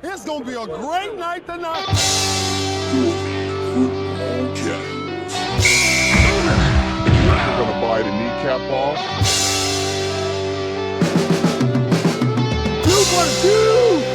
It's going to be a great night tonight. We're going to buy the kneecap off. Do what it do.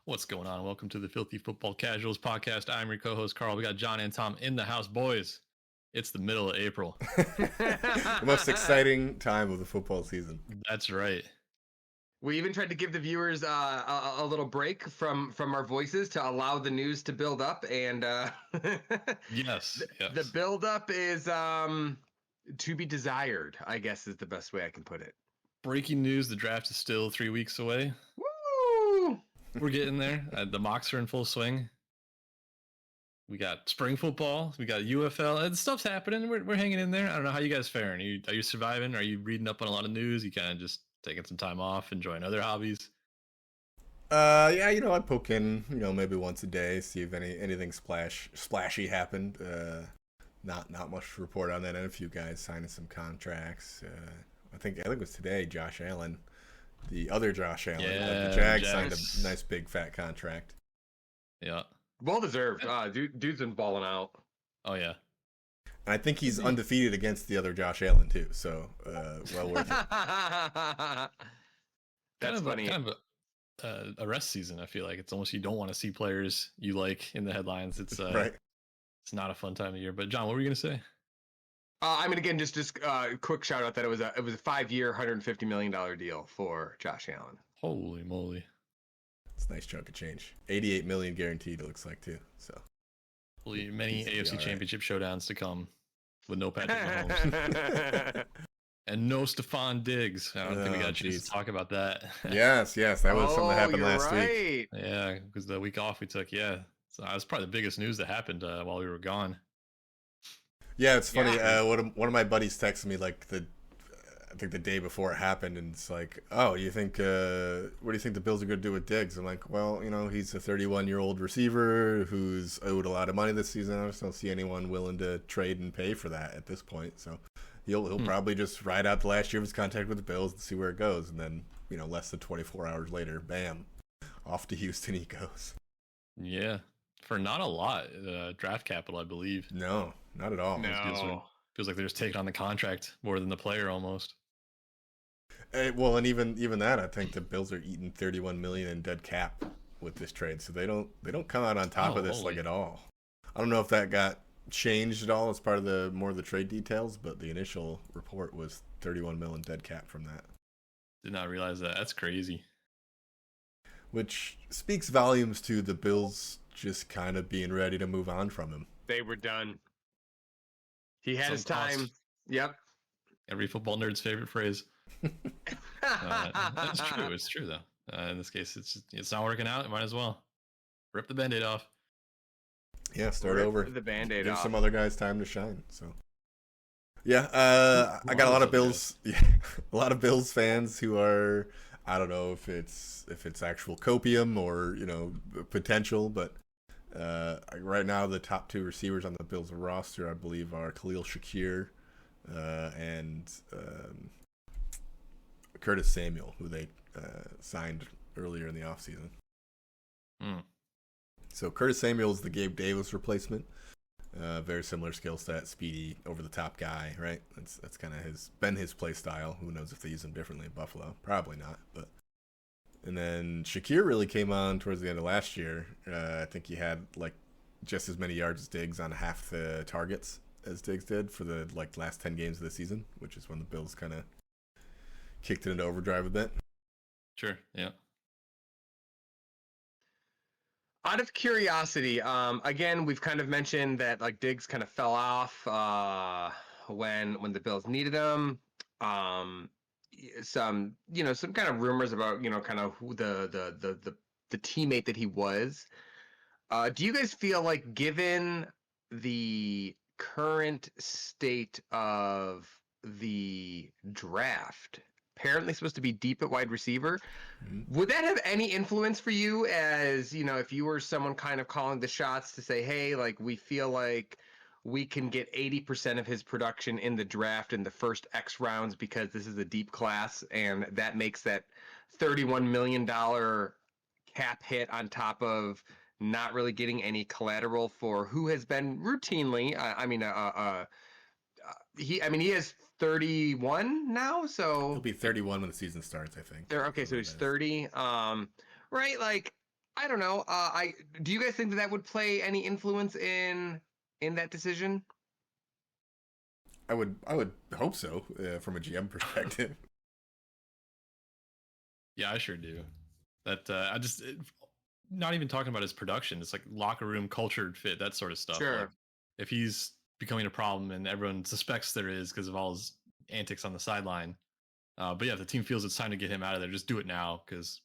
What's going on? Welcome to the Filthy Football Casuals podcast. I'm your co-host, Carl. We got John and Tom in the house. Boys, it's the middle of April. The most exciting time of the football season. That's right. We even tried to give the viewers a little break from our voices to allow the news to build up, and Yes. The build up is to be desired, I guess is the best way I can put it. Breaking news, the draft is still 3 weeks away. Woo! We're getting there. The mocks are in full swing. We got spring football. We got UFL. And stuff's happening. We're hanging in there. I don't know how you guys faring. Are you surviving? Are you reading up on a lot of news? You kind of just taking some time off, enjoying other hobbies? Yeah, I poke in, maybe once a day, see if anything splashy happened. Not much to report on that. And a few guys signing some contracts. I think it was today, Josh Allen, the other Josh Allen, the Jags signed a nice big fat contract. Yeah. Well deserved. Dude's been balling out. Oh, yeah. And I think he's undefeated against the other Josh Allen, too. So, well worth it. That's funny. Kind of a rest season, I feel like. It's almost you don't want to see players you like in the headlines. It's right. It's not a fun time of year. But, John, what were you going to say? Again, just quick shout out that it was a 5-year, $150 million deal for Josh Allen. Holy moly. It's a nice chunk of change. $88 million guaranteed, it looks like, too. So, many AFC Championship showdowns to come with no Patrick Mahomes. And no Stephon Diggs. I don't think we got a chance to talk about that. Yes. That was something that happened last week. Yeah, because the week off we took, So that was probably the biggest news that happened while we were gone. Yeah, it's funny. One of my buddies texted me I think the day before it happened, and it's like, "Oh, what do you think the Bills are going to do with Diggs?" I'm like, "Well, he's a 31-year-old receiver who's owed a lot of money this season. I just don't see anyone willing to trade and pay for that at this point. So he'll probably just ride out the last year of his contract with the Bills and see where it goes, and then less than 24 hours later, bam, off to Houston he goes." Yeah, for not a lot draft capital, I believe. No, not at all. No. Feels like they're just taking on the contract more than the player almost. Well, and even that, I think the Bills are eating $31 million in dead cap with this trade, so they don't come out on top of this at all. I don't know if that got changed at all as part of the trade details, but the initial report was $31 million dead cap from that. Did not realize that. That's crazy. Which speaks volumes to the Bills just kind of being ready to move on from him. They were done. He had his time. Yep. Every football nerd's favorite phrase. That's true. It's true though. In this case, it's not working out. It might as well rip the Band-Aid off. Yeah, start over. The Band-Aid Give off. some other guys time to shine. So, yeah, I got a lot of Bills. Yeah, a lot of Bills fans who are, I don't know if it's actual copium or potential, but right now the top two receivers on the Bills roster, I believe, are Khalil Shakir and Curtis Samuel, who they signed earlier in the offseason. So Curtis Samuel is the Gabe Davis replacement. Very similar skill set, speedy, over-the-top guy, right? That's kind of been his play style. Who knows if they use him differently in Buffalo? Probably not. But and then Shakir really came on towards the end of last year. I think he had just as many yards as Diggs on half the targets as Diggs did for the last 10 games of the season, which is when the Bills kind of kicked it into overdrive a bit. Sure, yeah. Out of curiosity, again, we've kind of mentioned that Diggs kind of fell off when the Bills needed him. Some kind of rumors about kind of who the teammate that he was. Do you guys feel like, given the current state of the draft. Apparently supposed to be deep at wide receiver. Mhm. Would that have any influence for you as, you know, if you were someone kind of calling the shots to say, hey, like we feel like we can get 80% of his production in the draft in the first X rounds because this is a deep class and that makes that $31 million cap hit on top of not really getting any collateral for who has been routinely, he is 31 now, so He'll be 31 when the season starts, I think. there. Okay, so he's 30. Right, like I don't know. I do you guys think that would play any influence in that decision? I would hope so from a GM perspective. Yeah, I sure do. That not even talking about his production. It's like locker room cultured fit, that sort of stuff. Sure. Like if he's becoming a problem and everyone suspects there is because of all his antics on the sideline. But yeah, if the team feels it's time to get him out of there, just do it now. Because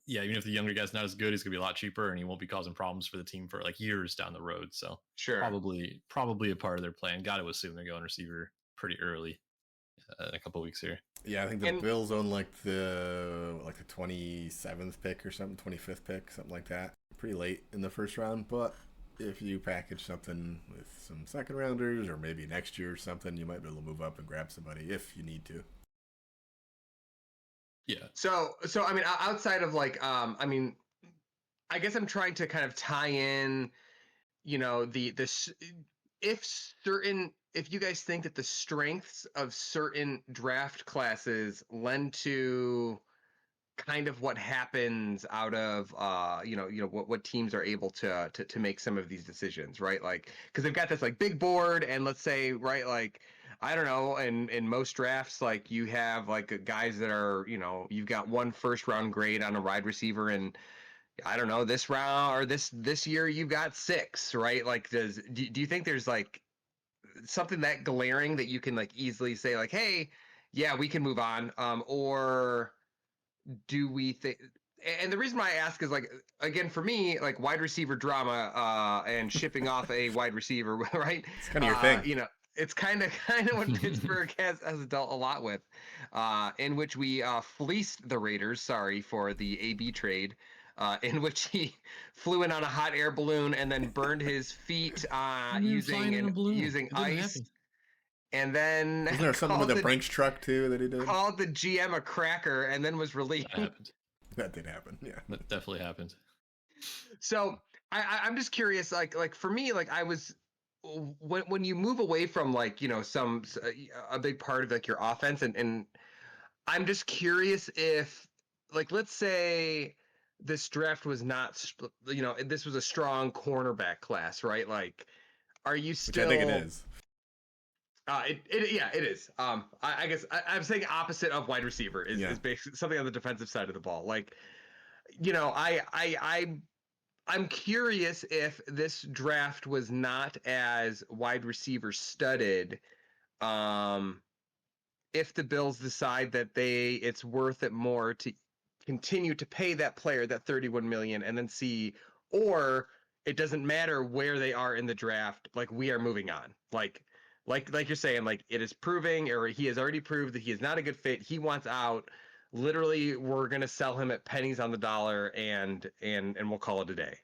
yeah, even if the younger guy's not as good, he's gonna be a lot cheaper and he won't be causing problems for the team for like years down the road. So Sure. probably a part of their plan. Got to assume they're going receiver pretty early in a couple weeks here. Yeah, I think the Bills own like the 27th pick or something, 25th pick, something like that. Pretty late in the first round, but if you package something with some second rounders or maybe next year or something, you might be able to move up and grab somebody if you need to. Yeah. So I mean, outside of like, I mean, I guess I'm trying to kind of tie in, you know, if you guys think that the strengths of certain draft classes lend to kind of what happens out of what teams are able to make some of these decisions, right? Like because they've got this like big board, and let's say, right, like I don't know, in most drafts, like you have like guys that are, you know, you've got one first round grade on a wide receiver, and I don't know, this round or this year you've got 6, right? Like do you think there's like something that glaring that you can like easily say like, hey, yeah, we can move on, or do we think? And the reason why I ask is like, again, for me, like wide receiver drama and shipping off a wide receiver, right? It's kind of your thing. You know, it's kind of what Pittsburgh has dealt a lot with, in which we fleeced the Raiders. Sorry for the AB trade, in which he flew in on a hot air balloon and then burned his feet using ice. Happen. And then Isn't there something with a Brinks truck too that he did? Called the GM a cracker and then was relieved. That happened. That did happen. Yeah, That definitely happened. So I'm just curious, like for me, like I was when you move away from like, you know, a big part of like your offense, and I'm just curious if, like, let's say this draft was not, you know, this was a strong cornerback class, right? Like, are you still? Which I think it is. It is. I guess I'm saying opposite of wide receiver is basically something on the defensive side of the ball. Like, you know, I'm curious if this draft was not as wide receiver studded, if the Bills decide that it's worth it more to continue to pay that player that $31 million and then see, or it doesn't matter where they are in the draft, like we are moving on. Like you're saying, like it is proving, or he has already proved that he is not a good fit. He wants out. Literally, we're gonna sell him at pennies on the dollar, and we'll call it a day.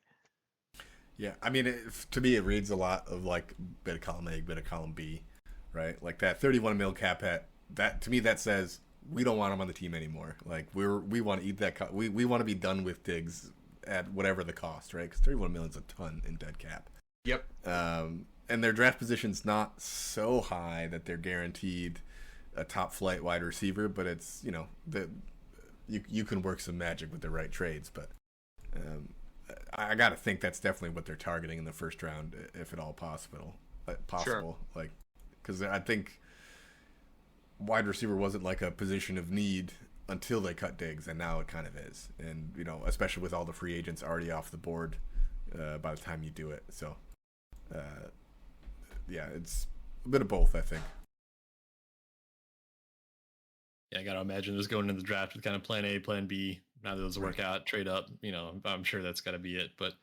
Yeah, I mean, to me, it reads a lot of like bit of column A, bit of column B, right? Like that 31 mil cap hit. That to me, that says we don't want him on the team anymore. Like we want to eat that. We want to be done with Diggs at whatever the cost, right? Because 31 million is a ton in dead cap. Yep. And their draft position's not so high that they're guaranteed a top flight wide receiver, but it's, you know, you can work some magic with the right trades. But I got to think that's definitely what they're targeting in the first round, if at all possible. Sure. Like, because I think wide receiver wasn't like a position of need until they cut Diggs, and now it kind of is. And, you know, especially with all the free agents already off the board by the time you do it. So, yeah, it's a bit of both, I think. Yeah, I got to imagine just going into the draft with kind of plan A, plan B. Now that those work out, trade up, you know, I'm sure that's got to be it. But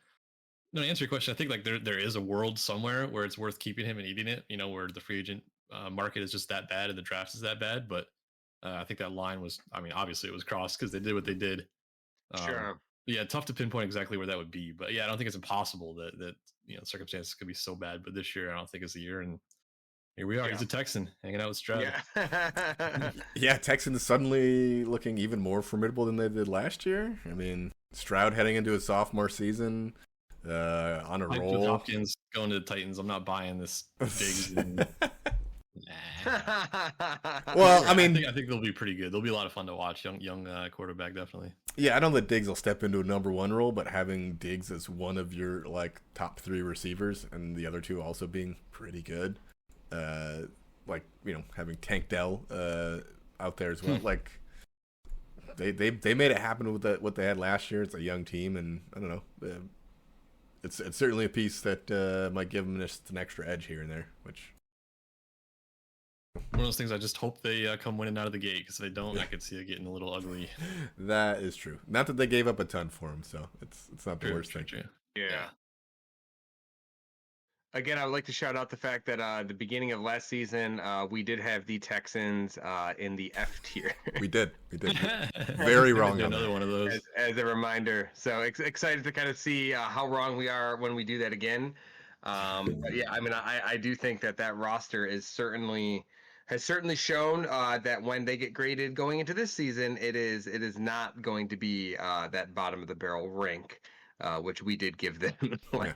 no, to answer your question, I think like there is a world somewhere where it's worth keeping him and eating it, you know, where the free agent market is just that bad and the draft is that bad. But I think that line was, I mean, obviously it was crossed because they did what they did. Sure. Yeah, tough to pinpoint exactly where that would be. But yeah, I don't think it's impossible that circumstances could be so bad. But this year, I don't think it's the year. And here we are. Yeah. He's a Texan hanging out with Stroud. Yeah. Yeah, Texans suddenly looking even more formidable than they did last year. I mean, Stroud heading into his sophomore season on a With roll. Hopkins going to the Titans, I'm not buying this Diggs. And, Well, I mean, I think they'll be pretty good. They'll be a lot of fun to watch. Young quarterback, definitely. yeah, I know that Diggs will step into a number one role, but having Diggs as one of your like top 3 receivers and the other 2 also being pretty good, like having Tank Dell out there as well, like they made it happen with what they had last year. It's a young team, and I don't know, it's certainly a piece that might give them just an extra edge here and there, which. One of those things I just hope they come winning out of the gate, because if they don't, I could see it getting a little ugly. That is true. Not that they gave up a ton for him, so it's not the worst thing. True. Yeah. Again, I would like to shout out the fact that the beginning of last season, we did have the Texans in the F tier. We did. Very wrong on Another that. one of those. As a reminder. So excited to kind of see how wrong we are when we do that again. But yeah, I mean, I do think that roster has certainly shown that when they get graded going into this season, it is not going to be that bottom of the barrel rank, which we did give them last.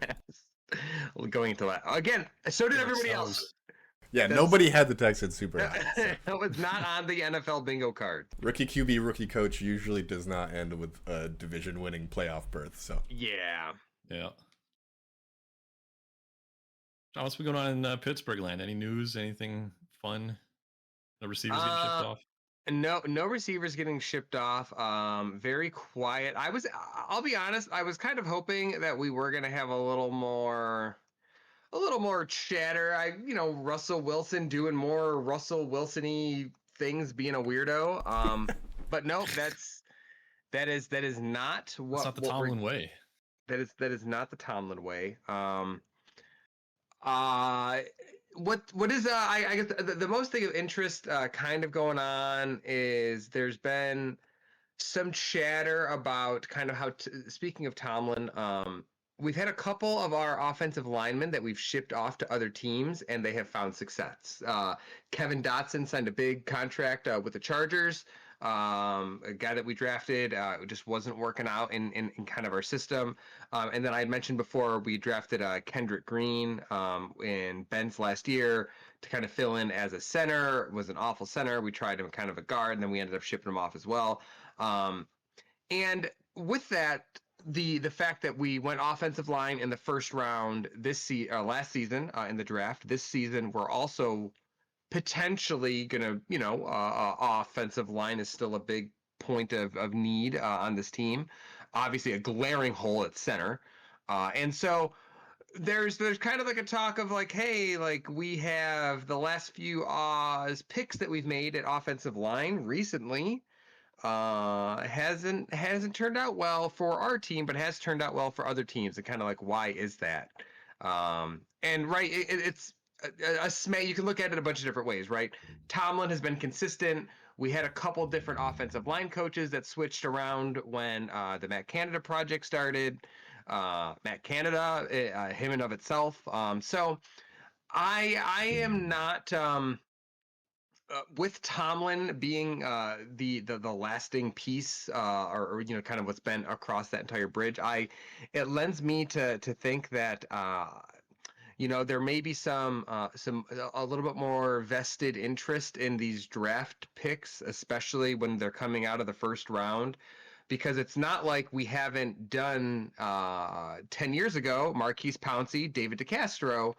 Going into that again, so did everybody else. Yeah, nobody had the Texans super high. So. It was not on the NFL bingo card. Rookie QB, rookie coach usually does not end with a division-winning playoff berth. So yeah. John, what's been going on in Pittsburgh land? Any news? Anything fun? No receivers getting shipped off? No receivers getting shipped off. Very quiet. I'll be honest, I was kind of hoping that we were gonna have a little more chatter. Russell Wilson doing more Russell Wilson-y things, being a weirdo. But no, that is not what. It's not the Tomlin way. That is not the Tomlin way. What is I guess the most thing of interest kind of going on is there's been some chatter about kind of how speaking of Tomlin, we've had a couple of our offensive linemen that we've shipped off to other teams and they have found success. Kevin Dotson signed a big contract with the Chargers. A guy that we drafted just wasn't working out in kind of our system. And then I had mentioned before we drafted Kendrick Green in Ben's last year to kind of fill in as a center. It was an awful center. We tried him kind of a guard, and then we ended up shipping him off as well. And with that, the fact that we went offensive line in the first round last season in the draft, this season we're also potentially gonna, offensive line is still a big point of need on this team. Obviously, a glaring hole at center, and so there's kind of like a talk of like, hey, like we have the last few picks that we've made at offensive line recently. Hasn't turned out well for our team, but has turned out well for other teams. And kind of like, why is that? And right, it's you can look at it a bunch of different ways, right? Tomlin has been consistent. We had a couple different offensive line coaches that switched around when the Matt Canada project started. Matt Canada, him and of itself. So I am not with Tomlin being the lasting piece, or kind of what's been across that entire bridge. It lends me to think that. There may be some a little bit more vested interest in these draft picks, especially when they're coming out of the first round, because it's not like we haven't done 10 years ago. Marquise Pouncey, David DeCastro,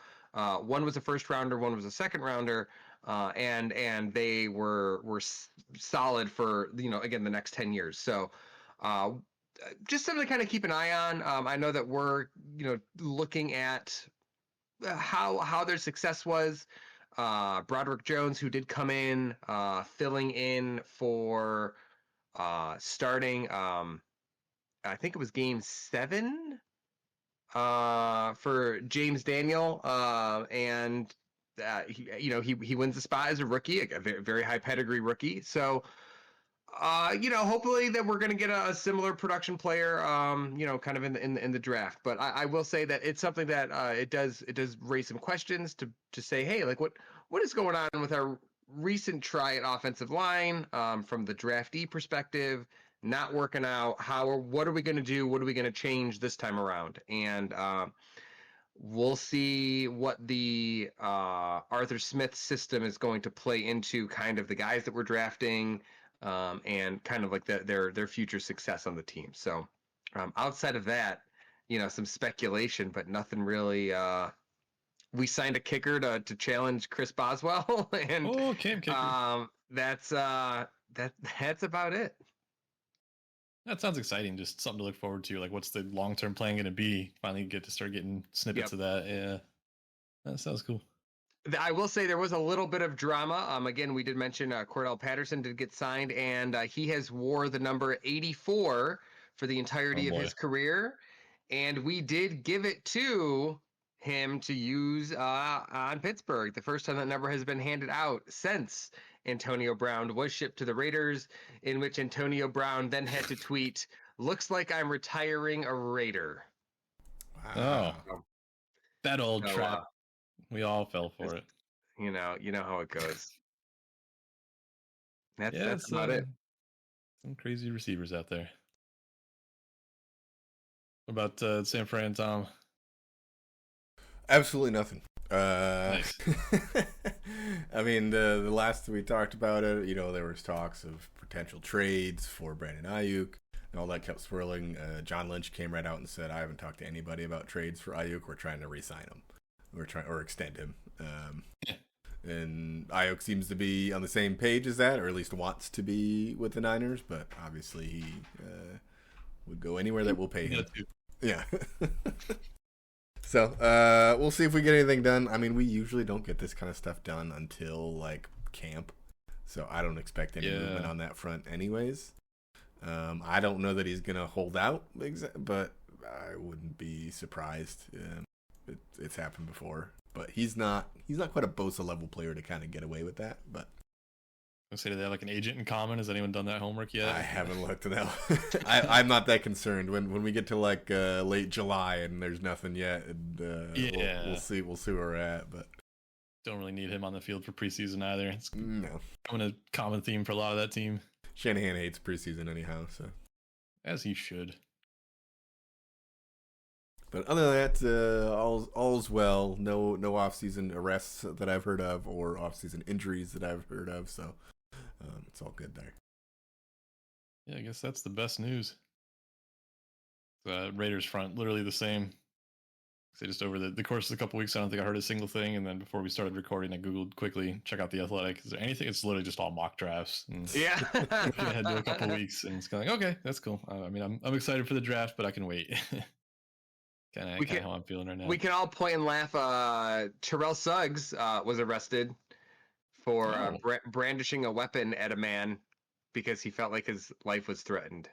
one was a first rounder, one was a second rounder, and they were solid for again the next 10 years. So. Just something to kind of keep an eye on. I know that we're looking at how their success was. Broderick Jones, who did come in, filling in for starting, I think it was game 7 for James Daniel, and he wins the spot as a rookie, a very, very high pedigree rookie. So hopefully that we're going to get a similar production player, kind of in the draft. But I will say that it's something that it does raise some questions to say, hey, like what is going on with our recent try at offensive line from the draftee perspective, not working out. What are we going to do? What are we going to change this time around? And we'll see what the Arthur Smith system is going to play into kind of the guys that we're drafting. And kind of like their future success on the team. So outside of that, some speculation, but nothing really. We signed a kicker to challenge Chris Boswell, and Cam kicker. that's about it. That sounds exciting. Just something to look forward to. Like, what's the long-term plan going to be? Finally get to start getting snippets of that. Yeah, that sounds cool. I will say there was a little bit of drama. Again, we did mention Cordell Patterson did get signed, and he has wore the number 84 for the entirety of his career. And we did give it to him to use on Pittsburgh. The first time that number has been handed out since Antonio Brown was shipped to the Raiders, in which Antonio Brown then had to tweet, "Looks like I'm retiring a Raider." Wow. Oh, that old trap. We all fell for it. You know how it goes. That's about it. Some crazy receivers out there. What about San Fran, Tom? Absolutely nothing. Nice. I mean, the last we talked about it, there was talks of potential trades for Brandon Ayuk, and all that kept swirling. John Lynch came right out and said, "I haven't talked to anybody about trades for Ayuk. We're trying to re-sign him. We're trying or extend him." And Ayuk seems to be on the same page as that, or at least wants to be with the Niners. But obviously, he would go anywhere that will pay him. Yeah. So we'll see if we get anything done. I mean, we usually don't get this kind of stuff done until like camp, so I don't expect any movement on that front, anyways. I don't know that he's gonna hold out, but I wouldn't be surprised. It's happened before, but he's not quite a Bosa level player to kind of get away with that. But I say, do they have like an agent in common? Has anyone done that homework yet? I haven't looked at that. I'm not that concerned. When we get to like late July and there's nothing yet, and we'll see where we're at. But don't really need him on the field for preseason either. It's no, becoming a common theme for a lot of that team. Shanahan hates preseason anyhow, so as he should. But other than that, all's well. No off-season arrests that I've heard of, or off-season injuries that I've heard of. So it's all good there. Yeah, I guess that's the best news. The Raiders front, literally the same. So just over the course of a couple weeks, I don't think I heard a single thing. And then before we started recording, I Googled quickly, check out The Athletic. Is there anything? It's literally just all mock drafts. And yeah. I had to do a couple weeks, and it's kind of like, okay, that's cool. I mean, I'm excited for the draft, but I can wait. Kind of how I'm feeling right now. We can all point and laugh. Terrell Suggs was arrested for brandishing a weapon at a man because he felt like his life was threatened.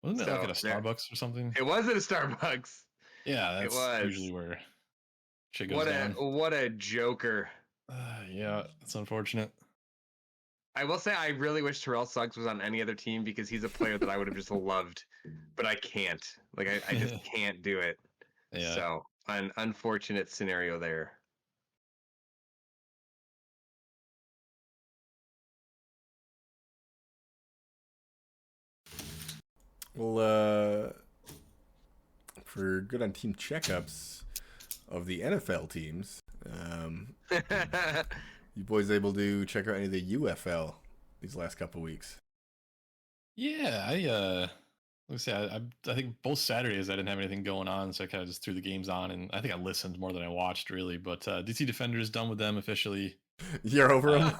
Wasn't it like at a Starbucks or something? It was at a Starbucks. Yeah, that's usually where shit goes down. What a joker. Yeah, it's unfortunate. I will say I really wish Terrell Suggs was on any other team because he's a player that I would have just loved, but I can't. Like I just can't do it. Yeah. So an unfortunate scenario there. Well, for good on team checkups of the NFL teams, you boys able to check out any of the UFL these last couple weeks? Yeah, let's say I think both Saturdays I didn't have anything going on, so I kind of just threw the games on, and I think I listened more than I watched, really. But DC Defenders done with them officially. You're over them.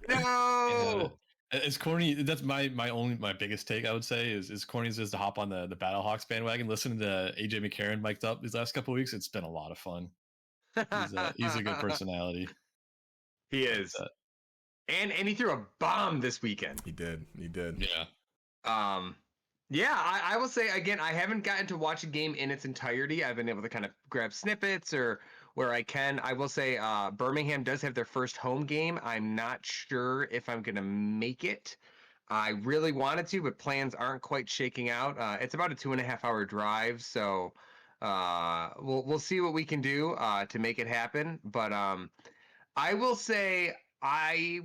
No. It's corny. That's my biggest take. I would say is corny is to hop on the Battlehawks bandwagon. Listening to AJ McCarron mic'd up these last couple of weeks, it's been a lot of fun. He's a good personality. He is. And he threw a bomb this weekend. He did. Yeah. Yeah, I will say again, I haven't gotten to watch a game in its entirety. I've been able to kind of grab snippets or where I can. I will say Birmingham does have their first home game. I'm not sure if I'm going to make it. I really wanted to, but plans aren't quite shaking out. It's about a 2.5 hour drive, so we'll see what we can do to make it happen. But I will say I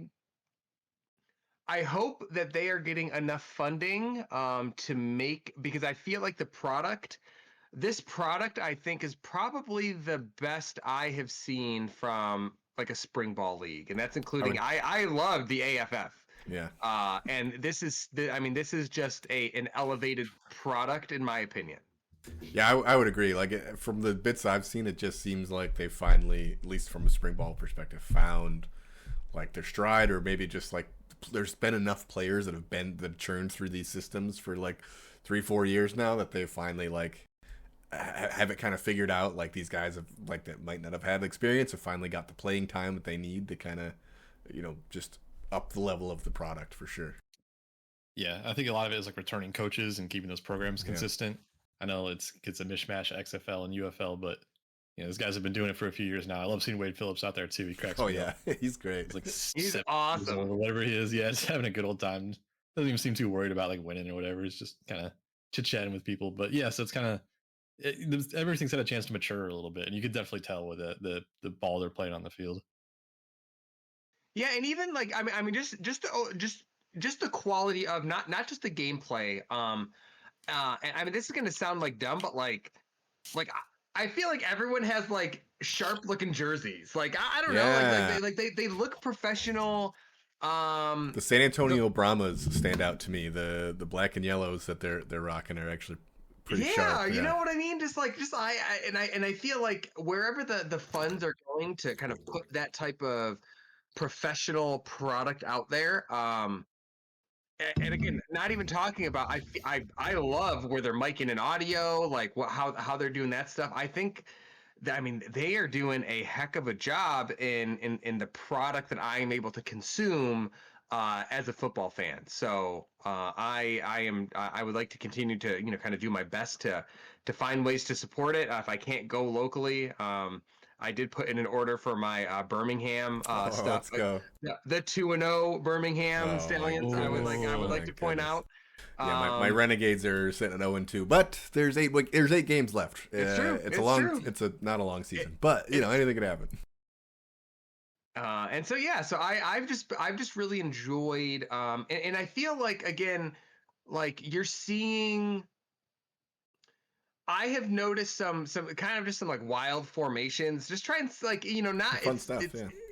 hope that they are getting enough funding to make, because I feel like this product I think is probably the best I have seen from like a spring ball league, and that's including I love the AFF. Yeah. And this is just an elevated product in my opinion. Yeah, I would agree. Like from the bits I've seen, it just seems like they finally, at least from a spring ball perspective, found like their stride, or maybe just like there's been enough players that churned through these systems for like 3-4 years now that they finally like have it kind of figured out. Like these guys have like that might not have had experience have finally got the playing time that they need to kind of just up the level of the product for sure. Yeah, I think a lot of it is like returning coaches and keeping those programs consistent. I know it's a mishmash of XFL and UFL, but those guys have been doing it for a few years now. I love seeing Wade Phillips out there too. He cracks me up. He's great. He's awesome, or whatever he is. Yeah, just having a good old time. Doesn't even seem too worried about like winning or whatever. It's just kind of chit chatting with people. But yeah, so it's kind of everything's had a chance to mature a little bit, and you could definitely tell with the ball they're playing on the field. Yeah, and even like I mean just the quality of not just the gameplay. And I mean, this is gonna sound like dumb, but like I feel like everyone has like sharp looking jerseys. Like I don't know, they look professional. The San Antonio Brahmas stand out to me. The black and yellows that they're rocking are actually pretty sharp. Yeah, you know what I mean? Just I feel like wherever the funds are going to kind of put that type of professional product out there. And again, not even talking about I love where they're miking and audio, like how they're doing that stuff. I think that, I mean, they are doing a heck of a job in the product that I am able to consume as a football fan. So I would like to continue to kind of do my best to find ways to support it. If I can't go locally, I did put in an order for my Birmingham stuff. Let's go. The 2-0 Birmingham Stallions. I would like to point out. Yeah, my Renegades are sitting at 0-2, but there's 8 games left. It's true. It's not a long season, but anything could happen. And so I've just really enjoyed, and I feel like, again, like you're seeing. I have noticed some kind of just some like wild formations. Just trying to like not fun stuff.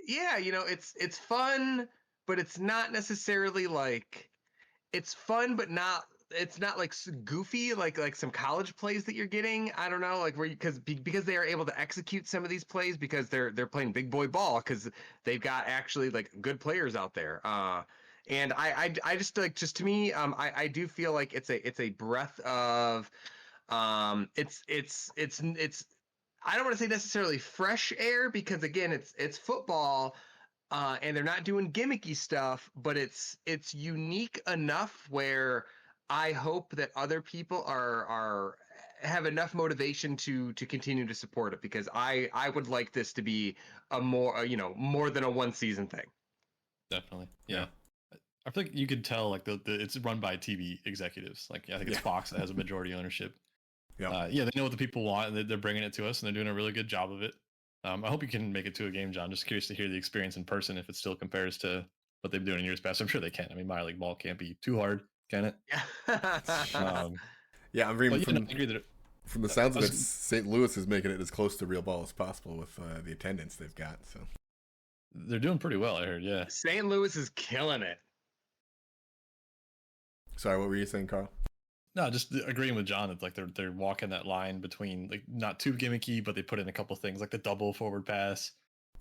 It's fun, but it's not necessarily like it's fun, but it's not like goofy like some college plays that you're getting. I don't know, like because they are able to execute some of these plays because they're playing big boy ball because they've got actually like good players out there. And I just like to me I do feel like it's a breath of it's I don't want to say necessarily fresh air because again it's football. And they're not doing gimmicky stuff, but it's unique enough where I hope that other people have enough motivation to continue to support it, because I would like this to be a more than a one season thing. Definitely, yeah. I feel like you could tell like it's run by TV executives. Like I think it's Fox that has a majority ownership. They know what the people want, and they're bringing it to us, and they're doing a really good job of it. I hope you can make it to a game, John. Just curious to hear the experience in person, if it still compares to what they've been doing in years past. I'm sure they can. I mean, minor league ball can't be too hard, can it? Yeah. I'm reading from the sounds of it, St. Louis is making it as close to real ball as possible with the attendance they've got. So they're doing pretty well, I heard. Yeah, St. Louis is killing it. Sorry, what were you saying, Carl? No, just agreeing with John that like they're walking that line between like not too gimmicky, but they put in a couple things like the double forward pass.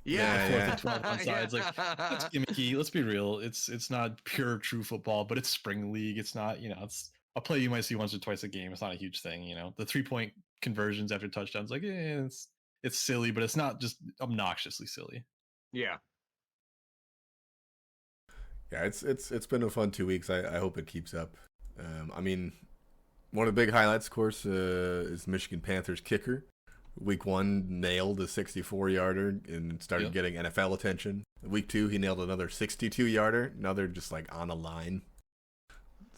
Yeah. 12 on sides. Like that's gimmicky. Let's be real. It's not pure true football, but it's spring league. It's not, it's a play you might see once or twice a game. It's not a huge thing, The 3-point conversions after touchdowns, like it's silly, but it's not just obnoxiously silly. Yeah. Yeah, it's been a fun 2 weeks. I hope it keeps up. I mean, one of the big highlights, of course, is Michigan Panthers kicker, Week 1 nailed a 64-yarder and started getting NFL attention. Week 2 he nailed another 62-yarder. Another just like on a line.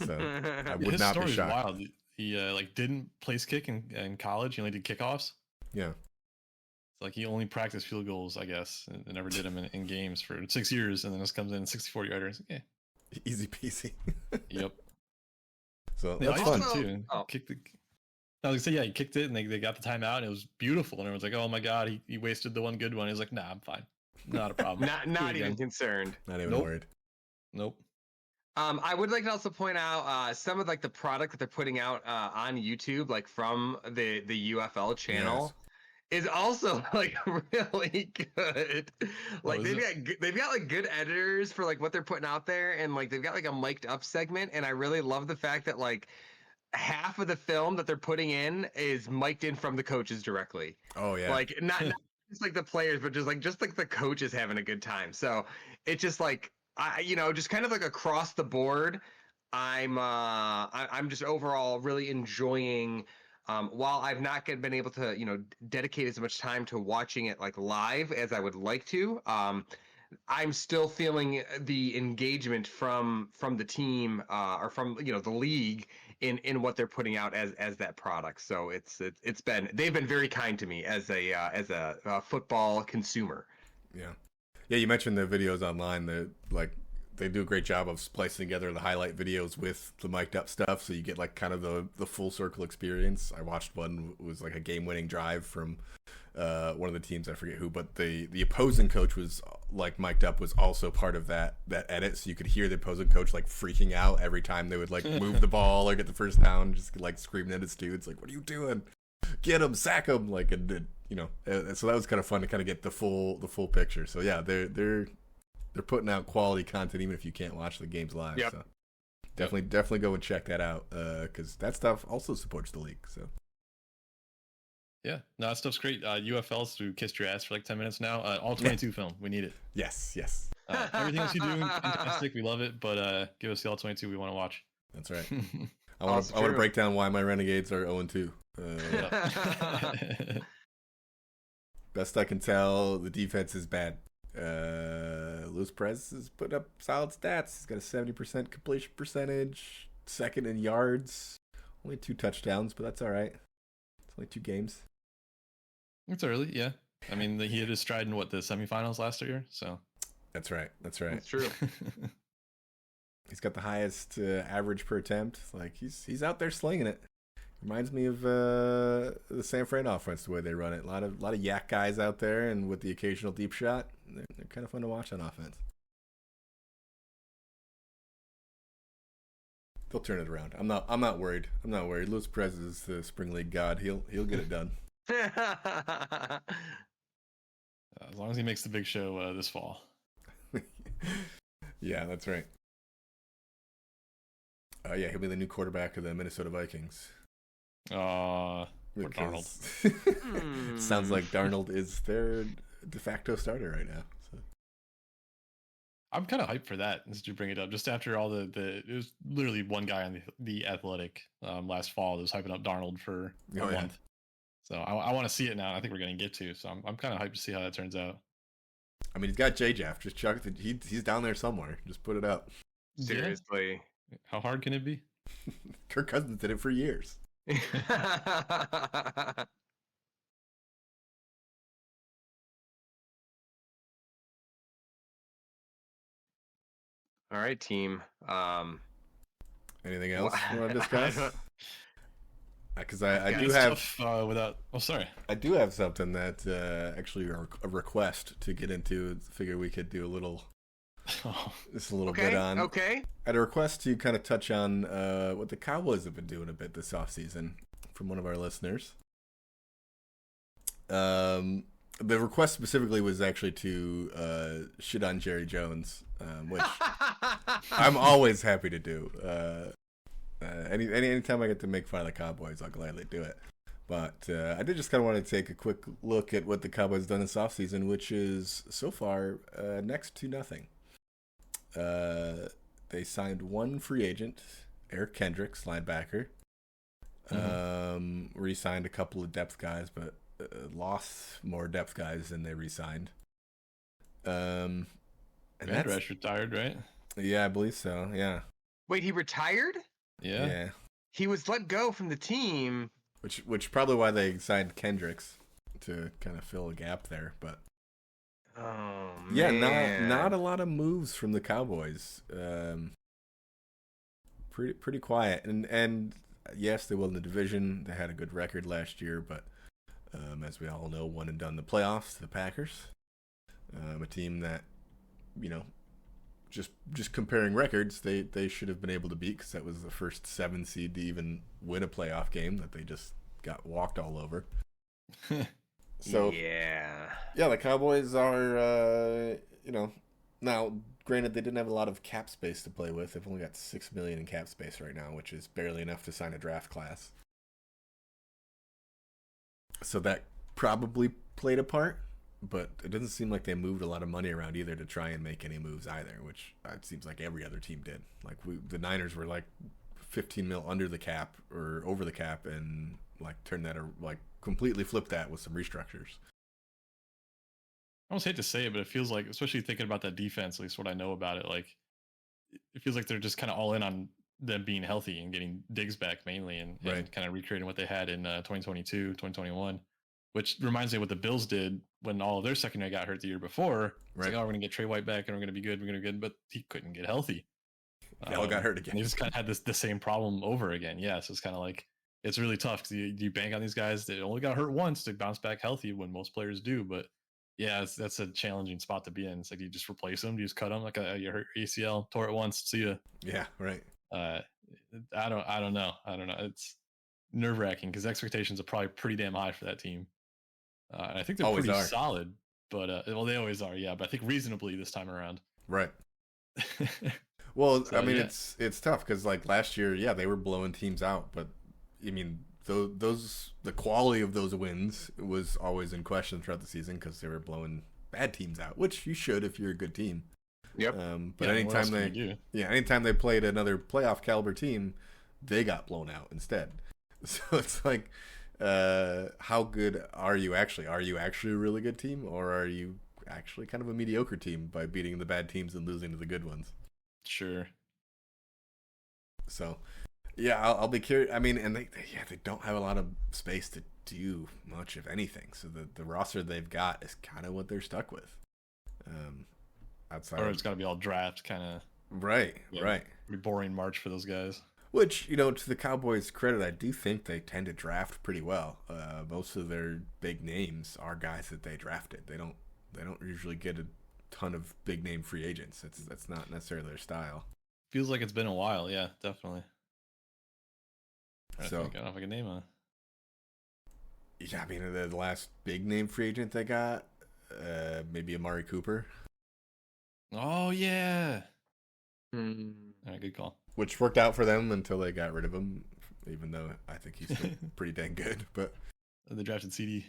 So I would His not story be is shocked. wild. He like didn't place kick in college. He only did kickoffs. Yeah. It's like he only practiced field goals, I guess, and never did them in games for 6 years, and then just comes in 64-yarder. Yeah, Easy peasy. yep. So Yeah, that's I fun. used to too. Kicked the. I was gonna say, yeah, he kicked it, and they got the timeout, and it was beautiful. And everyone's like, "Oh my god, he wasted the one good one." He's like, "Nah, I'm fine, not a problem." Not even concerned. Not even Nope. worried. Nope. I would like to also point out some of like the product that they're putting out on YouTube, like from the UFL channel, is also like really good. Like they've got like good editors for like what they're putting out there, and like they've got like a mic'd up segment, and I really love the fact that like half of the film that they're putting in is mic'd in from the coaches directly. Oh yeah. Like not just like the players, but just like the coaches having a good time. So it's just like just kind of like across the board. I'm just overall really enjoying. While I've not been able to dedicate as much time to watching it like live as I would like to, I'm still feeling the engagement from the team or from the league in what they're putting out as that product. So they've been very kind to me as a football consumer. Yeah. Yeah, you mentioned the videos online. They do a great job of splicing together the highlight videos with the mic'd up stuff, so you get like kind of the full circle experience. I watched one, it was like a game-winning drive from one of the teams, I forget who, but the opposing coach was like mic'd up, was also part of that edit, so you could hear the opposing coach like freaking out every time they would like move the ball or get the first down, just like screaming at his dudes like, "What are you doing? Get him, sack him!" Like, and so that was kind of fun to kind of get the full picture. So yeah, they're putting out quality content even if you can't watch the games live. Yep. So definitely go and check that out because that stuff also supports the league. So yeah, no, that stuff's great. UFL's who kissed your ass for like 10 minutes now. All 22 film, we need it. Yes. Everything else you do, fantastic, we love it. But give us the all 22 we want to watch. That's right. I want to break down why my Renegades are 0-2. Best I can tell, the defense is bad. Luis Perez has put up solid stats. He's got a 70% completion percentage, second in yards, only 2 touchdowns, but that's all right. It's only 2 games. It's early, yeah. I mean, he hit his stride in the semifinals last year, so. That's right. That's true. He's got the highest average per attempt. Like he's out there slinging it. Reminds me of the San Fran offense, the way they run it. A lot of yak guys out there, and with the occasional deep shot, they're kind of fun to watch on offense. They'll turn it around. I'm not worried. Luis Perez is the spring league god. He'll get it done. As long as he makes the big show this fall. Yeah, that's right. Yeah, he'll be the new quarterback of the Minnesota Vikings. Darnold. Sounds like Darnold is their de facto starter right now. So. I'm kind of hyped for that, since you bring it up. Just after all it was literally one guy on the Athletic last fall that was hyping up Darnold for a month. So I want to see it now. I think we're going to get to. So I'm kind of hyped to see how that turns out. I mean, he's got J-Jeff. Just chuck it. He's down there somewhere. Just put it up. Seriously. Yeah. How hard can it be? Kirk Cousins did it for years. All right, team. Anything else you want to discuss? Because I do have have without. Oh, sorry. I do have something that actually a request to get into. Figure we could do a little. Just a little bit on. Okay. I had a request to kind of touch on what the Cowboys have been doing a bit this offseason from one of our listeners. The request specifically was actually to shit on Jerry Jones, which I'm always happy to do. Anytime I get to make fun of the Cowboys, I'll gladly do it. But I did just kind of want to take a quick look at what the Cowboys done this offseason, which is so far next to nothing. They signed one free agent, Eric Kendricks, linebacker. Re-signed a couple of depth guys, but lost more depth guys than they re-signed. And Vandrash retired, right? Yeah, I believe so. Yeah. Wait, he retired? Yeah. Yeah. He was let go from the team. Which probably why they signed Kendricks to kind of fill a gap there, but Oh yeah, man. not a lot of moves from the Cowboys. Pretty quiet, and yes, they won the division. They had a good record last year, but as we all know, one and done the playoffs. The Packers, a team that, you know, just comparing records, they should have been able to beat, because that was the first 7 seed to even win a playoff game that they just got walked all over. So yeah, the Cowboys are, now granted they didn't have a lot of cap space to play with. They've only got $6 million in cap space right now, which is barely enough to sign a draft class. So that probably played a part, but it doesn't seem like they moved a lot of money around either to try and make any moves either, which it seems like every other team did. Like the Niners were like 15 mil under the cap or over the cap, and like turned that, or like completely flipped that with some restructures. I almost hate to say it, but it feels like, especially thinking about that defense, at least what I know about it, like it feels like they're just kind of all in on them being healthy and getting Diggs back mainly, and kind of recreating what they had in 2022, 2021, which reminds me of what the Bills did when all of their secondary got hurt the year before. It's like, oh, we're going to get Trey White back and we're going to be good. We're going to be good. But he couldn't get healthy. They all got hurt again. And they just kind of had the same problem over again. Yeah. So it's kind of like, it's really tough because you bank on these guys that only got hurt once to bounce back healthy, when most players do. But yeah, that's a challenging spot to be in. It's like, you just replace them, you just cut them. Like you hurt ACL, tore it once, see ya. Yeah, right. I don't know. It's nerve wracking because expectations are probably pretty damn high for that team. I think they're always pretty are. solid, but well, they always are. Yeah, but I think reasonably this time around. Right. Well, So, I mean, yeah. it's tough because like last year, yeah, they were blowing teams out, but I mean, the quality of those wins was always in question throughout the season because they were blowing bad teams out, which you should if you're a good team. Yep. But Yeah, anytime they played another playoff caliber team, they got blown out instead. So it's like, how good are you actually? Are you actually a really good team, or are you actually kind of a mediocre team by beating the bad teams and losing to the good ones? Sure. So, yeah, I'll be curious. I mean, and they don't have a lot of space to do much of anything. So the roster they've got is kind of what they're stuck with. Outside, Or it's got to be all draft kind of. Right. Be boring March for those guys. Which, to the Cowboys' credit, I do think they tend to draft pretty well. Most of their big names are guys that they drafted. They don't usually get a ton of big name free agents. That's not necessarily their style. Feels like it's been a while. Yeah, definitely. I So don't know if I can name a. yeah, I mean, the last big name free agent they got, maybe Amari Cooper, Oh yeah. Hmm. All right, good call. which worked out for them until they got rid of him. Even though I think he's still pretty dang good, but They drafted CD.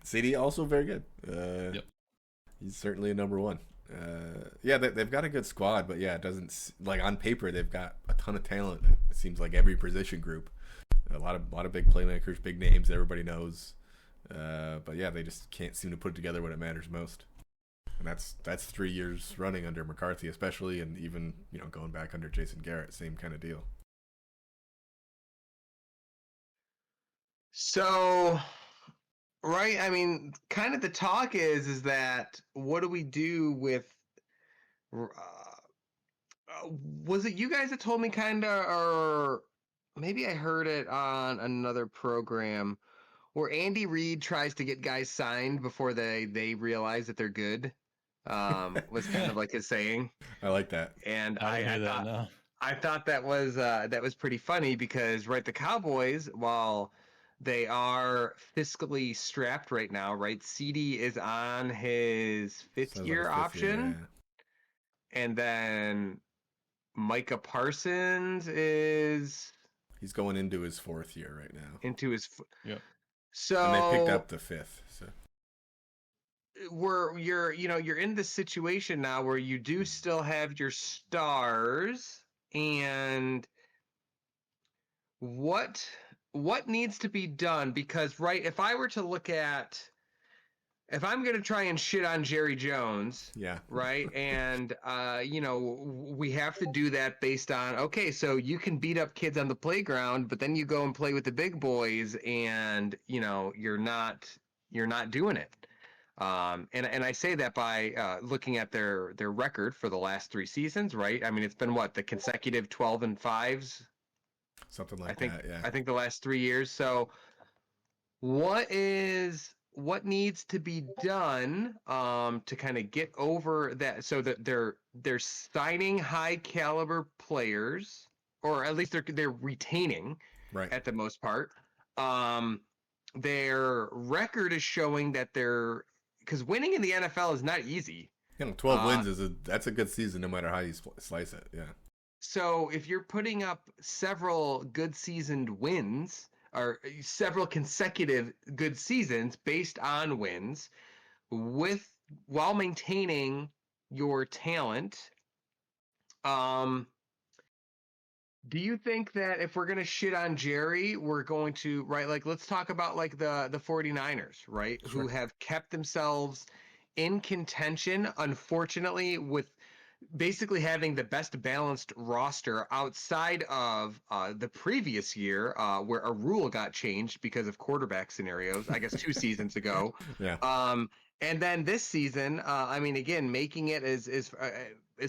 CD also very good. Yep. He's certainly a number one. Yeah, they've got a good squad, but yeah, it doesn't, like, on paper they've got a ton of talent. It seems like every position group, a lot of big playmakers, big names that everybody knows. But yeah, they just can't seem to put together when it matters most. And that's 3 years running under McCarthy, especially, and even going back under Jason Garrett, same kind of deal. So, right, I mean, kind of the talk is that what do we do with? Was it you guys that told me kind of, or maybe I heard it on another program where Andy Reid tries to get guys signed before they realize that they're good? Was kind of like his saying. I like that. And I didn't hear that. No. I thought that was pretty funny because, right, the Cowboys, while they are fiscally strapped right now, right, CD is on his fifth Sounds like year a fifth option, year, and then Micah Parsons is He's going into his 4th year right now, into his. Yep. So and they picked up the 5th. So you're in this situation now where you do still have your stars, and what what needs to be done? Because right, if I were to look at, if I'm going to try and shit on Jerry Jones, Yeah. right, and we have to do that based on, okay, so you can beat up kids on the playground, but then you go and play with the big boys, and you're not doing it. And I say that by looking at their record for the last 3 seasons, right? I mean, it's been what, the consecutive 12-5s, Something I like think. that. Yeah. I think the last 3 years. So what needs to be done to kind of get over that, so that they're signing high caliber players, or at least they're retaining Right. at the most part. Their record is showing that they're, because winning in the NFL is not easy. 12 wins that's a good season no matter how you slice it. Yeah. So if you're putting up several good seasoned wins, or several consecutive good seasons based on wins, with while maintaining your talent, do you think that if we're going to shit on Jerry, we're going to, right, like, let's talk about like the 49ers, right, Sure. who have kept themselves in contention, unfortunately, with basically having the best balanced roster outside of the previous year, where a rule got changed because of quarterback scenarios, I guess 2 seasons ago. Yeah. And then this season, I mean, again, making it as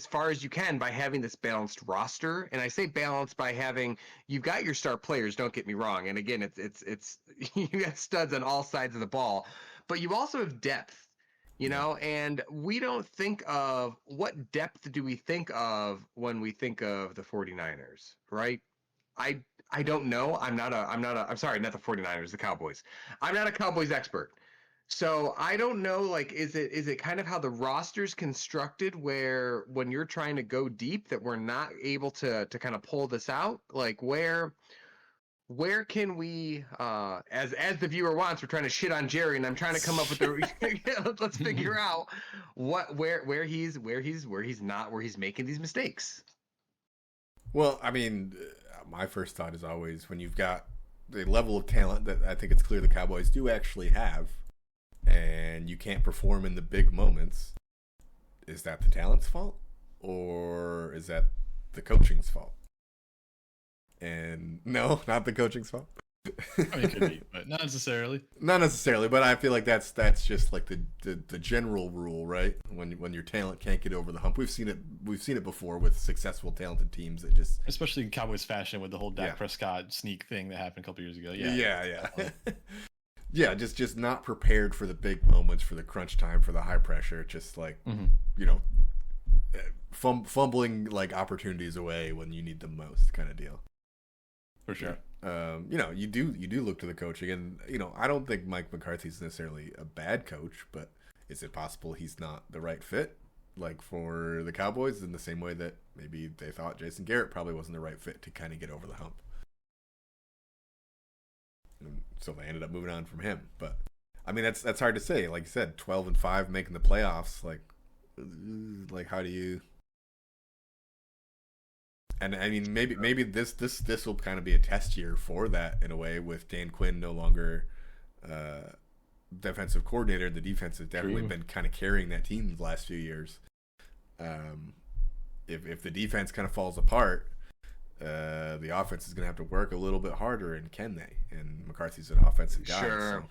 far as you can by having this balanced roster. And I say balanced by having, you've got your star players, don't get me wrong. And again, it's you got studs on all sides of the ball, but you also have depth. And we don't think of, what depth do we think of when we think of the 49ers, right? I don't know. I'm sorry, not the 49ers, the Cowboys. I'm not a Cowboys expert. So I don't know, like, is it kind of how the roster's constructed, where when you're trying to go deep that we're not able to kind of pull this out? Like, where can we, as the viewer wants, we're trying to shit on Jerry, and I'm trying to come up with the let's figure out where he's making these mistakes. Well, I mean, my first thought is always, when you've got the level of talent that I think it's clear the Cowboys do actually have, and you can't perform in the big moments, is that the talent's fault, or is that the coaching's fault? And no, not the coaching's fault. It could be, but not necessarily. Not necessarily, but I feel like that's just like the general rule, right? When your talent can't get over the hump, we've seen it before with successful, talented teams that just, especially in Cowboys fashion, with the whole Dak Yeah. Prescott sneak thing that happened a couple years ago. Yeah, just not prepared for the big moments, for the crunch time, for the high pressure. Just like fumbling like opportunities away when you need them most, kind of deal. For sure. You do look to the coaching, and I don't think Mike McCarthy's necessarily a bad coach, but is it possible he's not the right fit, like, for the Cowboys, in the same way that maybe they thought Jason Garrett probably wasn't the right fit to kind of get over the hump? And so they ended up moving on from him. But I mean, that's hard to say. Like you said, 12-5 making the playoffs, like how do you? And I mean, maybe this will kind of be a test year for that, in a way, with Dan Quinn no longer defensive coordinator. The defense has definitely been kind of carrying that team the last few years. If the defense kind of falls apart, the offense is going to have to work a little bit harder, and can they? And McCarthy's an offensive guy. Sure. So.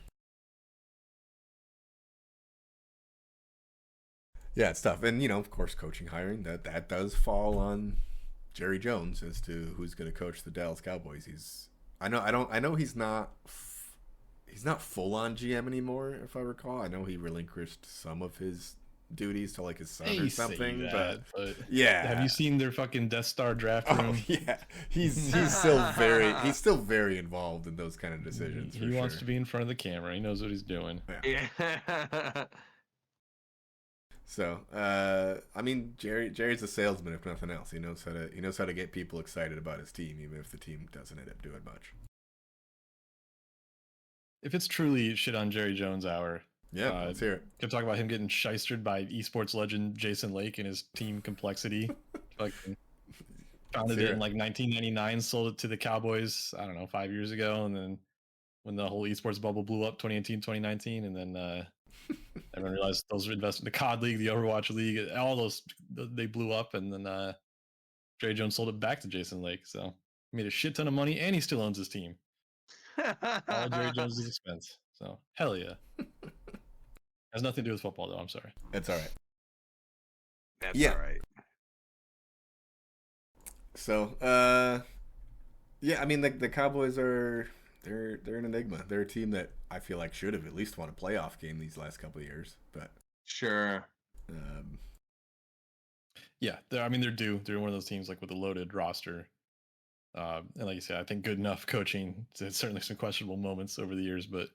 Yeah, it's tough. And, of course, coaching hiring, that does fall on Jerry Jones as to who's going to coach the Dallas Cowboys. I know he's not full on GM anymore, if I recall. I know he relinquished some of his duties to like his son or something, but yeah. Have you seen their fucking Death Star draft room? Oh, yeah, he's still very involved in those kind of decisions. He wants to be in front of the camera. He knows what he's doing. Yeah. So, I mean, Jerry's a salesman, if nothing else. He knows how to get people excited about his team, even if the team doesn't end up doing much. If it's truly shit on Jerry Jones hour, yeah, let's hear it. Kept talking about him getting shystered by esports legend Jason Lake and his team complexity. Like, founded hear it in it. like 1999, sold it to the Cowboys, I don't know, 5 years ago. And then when the whole esports bubble blew up 2018, 2019, and then everyone realized those were invested in the COD League, the Overwatch League, all those, they blew up. And then Jerry Jones sold it back to Jason Lake. So he made a shit ton of money and he still owns his team. All at Jerry Jones' expense. So hell yeah. Has nothing to do with football though. I'm sorry. That's all right. That's Yeah. all right. So, yeah, I mean the Cowboys are they're an enigma. They're a team that I feel like should have at least won a playoff game these last couple of years, but Sure. Yeah, they're due. They're one of those teams like with a loaded roster. And like you said, I think good enough coaching. It's certainly some questionable moments over the years, but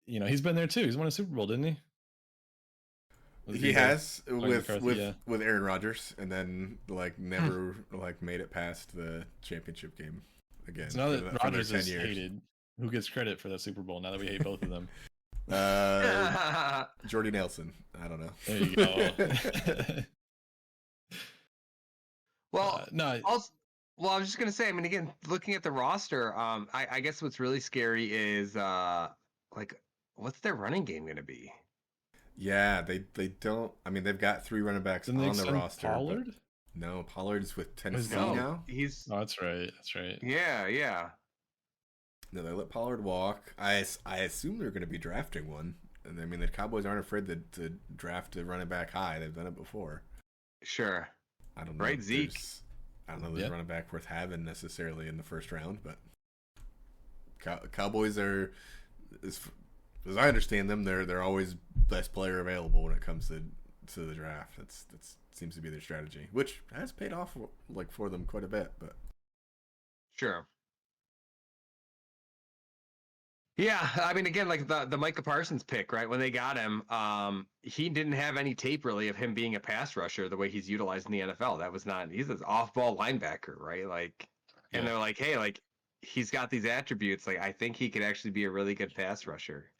he's been there too. He's won a Super Bowl, didn't he? he has with McCarthy, with Aaron Rodgers, and then like never like made it past the championship game again. So now that for their Rodgers 10 is years. hated, who gets credit for that Super Bowl? Now that we hate both of them, Jordy Nelson. I don't know. there you go. Well, no, also, well, I was just gonna say. I mean, again, looking at the roster, I guess what's really scary is like, what's their running game gonna be? Yeah, they don't. I mean, they've got 3 running backs didn't they on the extend roster. Pollard? No, Pollard's with Tennessee No. now. He's Oh, that's right. That's right. yeah. No, they let Pollard walk. I assume they're going to be drafting one. And I mean, the Cowboys aren't afraid to draft a running back high. They've done it before. Sure. I don't know. Right, Zeke. I don't know if there's Yeah. a running back worth having necessarily in the first round, but Cowboys are, as I understand them, they're always best player available when it comes to the draft. That seems to be their strategy, which has paid off like for them quite a bit. But Sure. Yeah, I mean, again, like the Micah Parsons pick, right? When they got him, he didn't have any tape really of him being a pass rusher the way he's utilized in the NFL. That was not. He's an off-ball linebacker, right? Like, and Yeah. they're like, hey, like he's got these attributes. Like, I think he could actually be a really good pass rusher.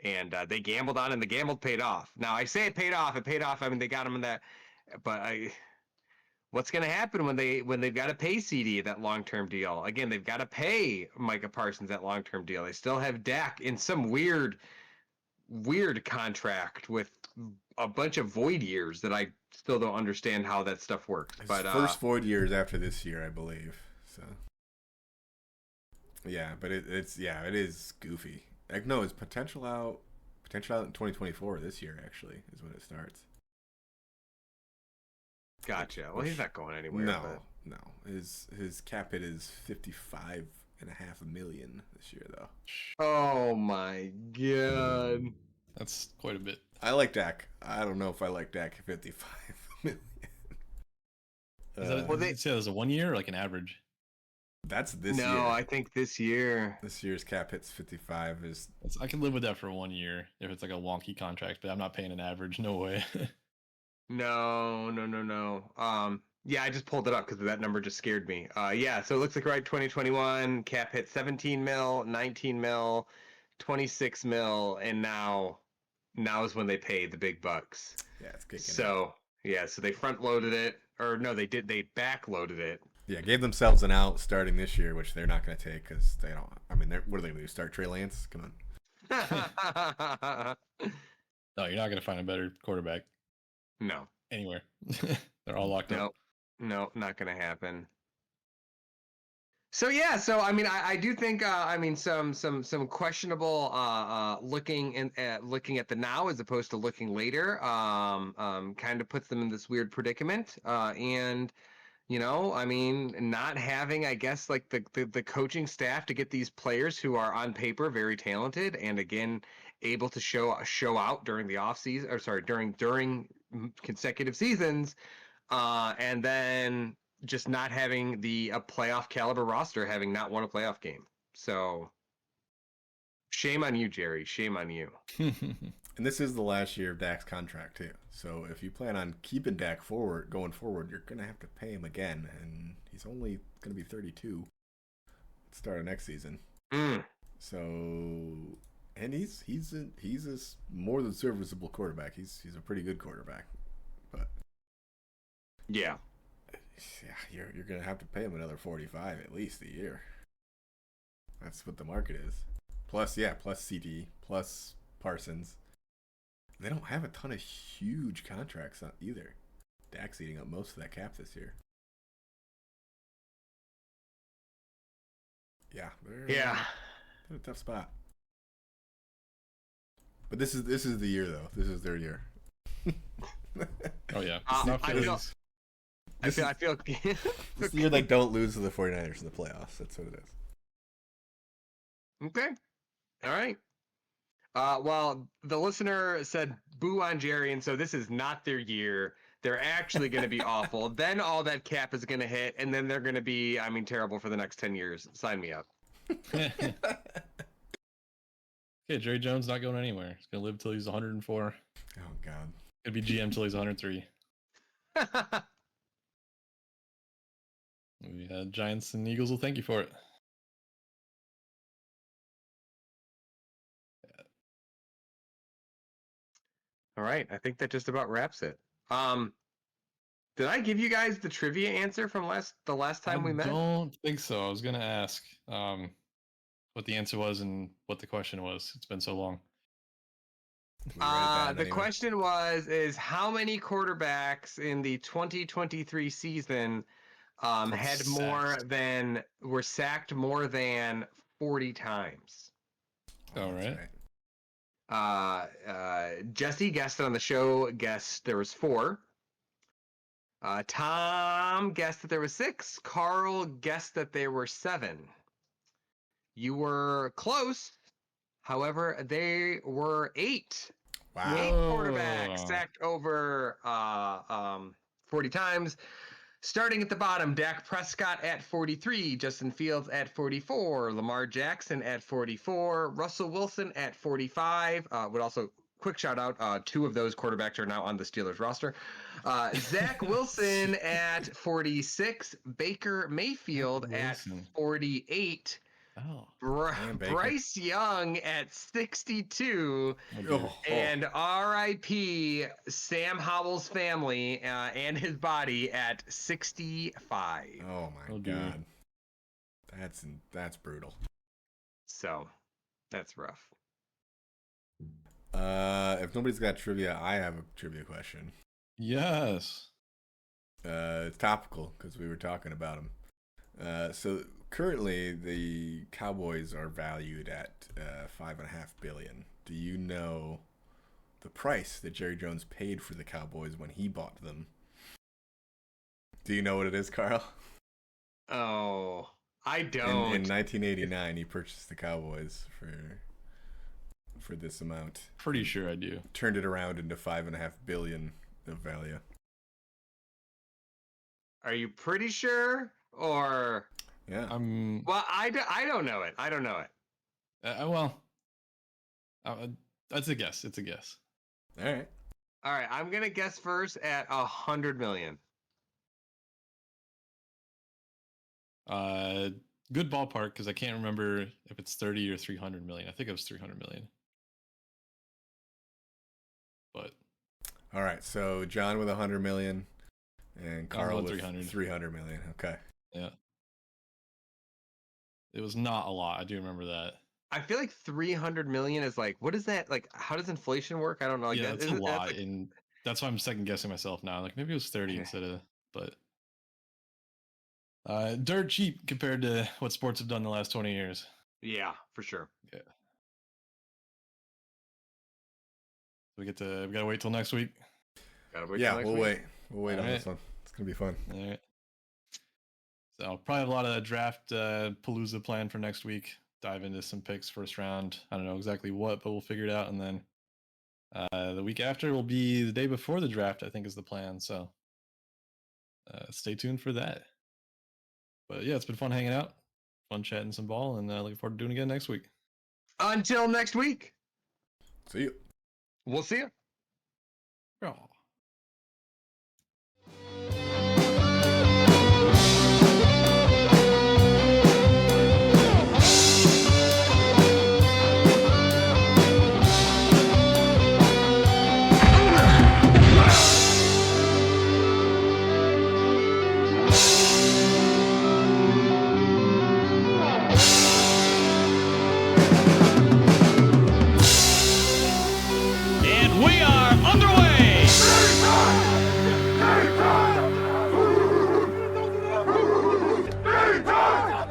And they gambled on, and the gamble paid off. Now I say it paid off. It paid off. I mean, they got him in that, but what's going to happen when they've got to pay CD that long-term deal? Again, they've got to pay Micah Parsons that long-term deal. They still have Dak in some weird contract with a bunch of void years that I still don't understand how that stuff works. his But first void years after this year, I believe. So yeah, but it is goofy. Like, no, it's potential out in 2024 this year. Actually, is when it starts. gotcha. Well, he's not going anywhere. No. His cap hit is $55.5 million this year, though. Oh my god. That's quite a bit. I like Dak. I don't know if I like Dak at $55 million. Is that, Well, say that was a 1 year or like an average? That's this year. No, I think this year. This year's cap hits 55 is. I can live with that for 1 year if it's like a wonky contract, but I'm not paying an average. No way. No. Yeah, I just pulled it up because that number just scared me. Yeah, so it looks like right 2021 cap hit 17 mil, 19 mil, 26 mil, and now is when they pay the big bucks. Yeah, it's kicking. So yeah, so they front loaded it, or no, they back loaded it. Yeah, gave themselves an out starting this year, which they're not going to take because they don't. I mean, what are they going to do? Start Trey Lance? Come on. No, you're not going to find a better quarterback No. anywhere. They're all locked up. No, not going to happen. So yeah, so I mean, I do think some questionable looking at the now as opposed to looking later kind of puts them in this weird predicament, and I mean, not having, I guess, like the coaching staff to get these players who are on paper very talented and again able to show out during the off season, or sorry, during consecutive seasons, and then just not having a playoff caliber roster, having not won a playoff game. So shame on you, Jerry. Shame on you. And this is the last year of Dak's contract too. So if you plan on keeping Dak going forward, you're gonna have to pay him again, and he's only gonna be 32 at the start of next season. So, and he's a more than serviceable quarterback. He's a pretty good quarterback, but Yeah, Yeah, you're gonna have to pay him another 45 at least a year. That's what the market is. Plus CD, plus Parsons. They don't have a ton of huge contracts either. Dak's eating up most of that cap this year. Yeah, they're in a tough spot. But this is the year though. This is their year. Oh yeah. I feel This year they don't lose to the 49ers in the playoffs. That's what it is. Okay. All right. Well, the listener said boo on Jerry, and so this is not their year. They're actually going to be awful. Then all that cap is going to hit, and then they're going to be, terrible for the next 10 years. Sign me up. Okay, Jerry Jones not going anywhere. He's gonna live till he's 104. Oh God. Could be GM till he's 103. Giants and Eagles will thank you for it. All right, I think that just about wraps it. Did I give you guys the trivia answer from the last time we met? I don't think so. I was gonna ask what the answer was and what the question was. It's been so long. The question is how many quarterbacks in the 2023 season were sacked more than 40 times? All right. Jesse guessed on the show. Guessed there was 4. Tom guessed that there was 6. Carl guessed that there were 7. You were close. However, they were 8. Wow. 8 quarterbacks sacked over 40 times. Starting at the bottom, Dak Prescott at 43, Justin Fields at 44, Lamar Jackson at 44, Russell Wilson at 45. Would also quick shout out, 2 of those quarterbacks are now on the Steelers roster. Zach Wilson at 46, Baker Mayfield at 48. Oh, Bryce Young at 62, and R.I.P. Sam Howell's family and his body at 65. Oh my God, that's brutal. So, that's rough. If nobody's got trivia, I have a trivia question. yes. It's topical because we were talking about them. So currently, the Cowboys are valued at $5.5 billion. Do you know the price that Jerry Jones paid for the Cowboys when he bought them? Do you know what it is, Carl? Oh, I don't. In 1989, he purchased the Cowboys for this amount. Pretty sure I do. Turned it around into $5.5 billion of value. Are you pretty sure, or? Yeah. Well, I don't know it. I don't know it. That's a guess. It's a guess. All right. I'm gonna guess first at $100 million. Good ballpark because I can't remember if it's 30 or 300 million. I think it was 300 million. But all right, so John with 100 million and Carl with 300 million. Okay. Yeah. It was not a lot. I do remember that. I feel like 300 million is like, what is that? Like, how does inflation work? I don't know. Like, yeah, that's a lot. That's and that's why I'm second guessing myself now. Like maybe it was 30 instead of, but dirt cheap compared to what sports have done the last 20 years. Yeah, for sure. Yeah. We gotta wait till next week. We'll wait. We'll wait on this one. It's gonna be fun. All right. So probably have a lot of draft palooza planned for next week. Dive into some picks first round. I don't know exactly what, but we'll figure it out. And then the week after will be the day before the draft, I think is the plan. So stay tuned for that. But yeah, it's been fun hanging out, fun chatting some ball, and looking forward to doing it again next week. Until next week. See you. We'll see you. Oh.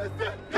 That's it.